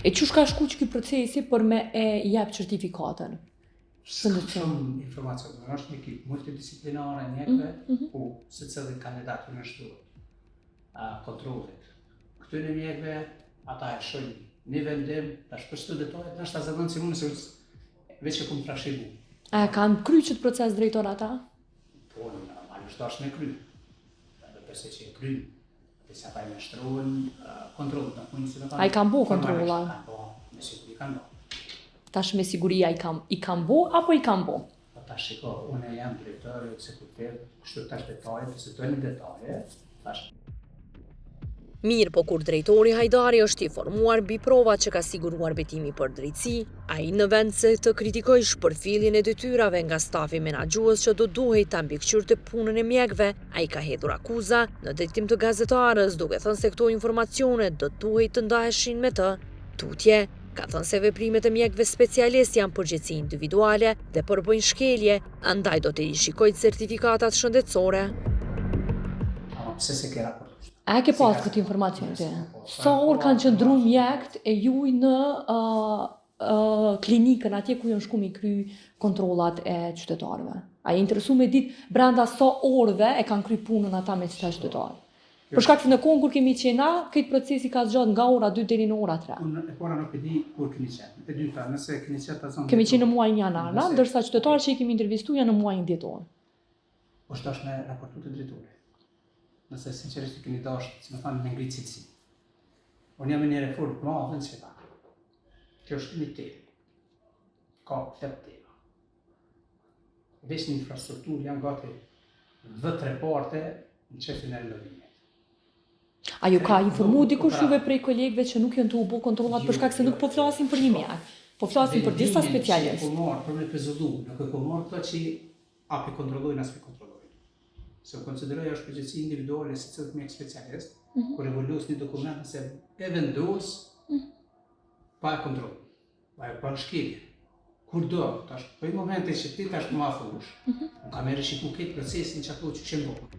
E çu ka shku që ky procesi për me e jep certifikatën? Shumë informacion, është një ekip multidisciplinare mjekëve, ku secili kandidat në shtuar kontrollit. Këtyre mjekëve, ata e shojnë një vendim, tash për çdo detaj, tash ta zëvendësi unë se veç e kum trashëgu. A kanë kry qëtë proces drejtor ata? Po, normalisht është me kry. Edhe përse që e kry, përse ata i mështrojnë kontrollit në punë si të A i kanë bo kontrolla? Kanë bo, me siguri kanë bo. Tash me siguria i kam bo, apo i kam bo? Tash shiko, unë jam drejtori ekzekutiv, kështu tash detaje, se të një detaje, tash. Mirë, po kur drejtori Hajdari është i formuar mbi provat që ka siguruar betimi për drejtësi, ai në vend se të kritikoj shpërfilljen e detyrave nga stafi menaxhues që do duhej ta mbikëqyrte punën e mjekëve, ai ka hedhur akuza në drejtim të gazetarës, duke thënë se këto informacione do duhej të ndaheshin me të. Tutje, ka thënë se veprimet e mjekëve specialist janë përgjegjësi individuale dhe përbëjnë shkelje, andaj do të i shikojnë certifikatat shëndetësore. Pse se ke raportuar? A ke pas këtë informacion të? Sa orë kanë qëndru mjekët e juj në klinikën atje ku janë shku mi kry kontrollat e qytetarëve? A je interesu me ditë brenda sa orëve e kanë kry punën ata me qëta qytetarë? Për shkak se në kohën kur kemi qena, këtë procesi ka zgjatë nga ora 2 deri në ora 3. Unë e para nuk e di kur keni qenë. E dyta, nëse keni qenë ta zonë. Kemi qenë në muajin janar, ndërsa qytetarët që i kemi intervistuar janë në muajin dhjetor. Po shtash me raportu të drejtorit. Nëse sinqerisht keni dashur, si më thanë, me ngritë cilësi. Unë jam në një reformë të madhe në spital. Kjo është një temë. Ka 8 tema. Veç në infrastrukturë janë gati 10 reparte në qefin e lëvimit. A ju ka informu dikush juve prej kolegëve që nuk janë të u bo kontrollat për shkak se nuk po flasin për një mjek, po flasin për disa specialistë. Po marr për me pezullu, nuk e po marr këto që api kontrollojnë as me kontrollojnë. Se u konsideroj është përgjegjësi individuale si cilët mjek specialist, kur e vendos një dokument se e vendos pa kontroll, pa shkelje. Kur do, tash, po i momentin që ti tash më afrosh, ka merë shiku këtë procesin që ato që qenë bërë.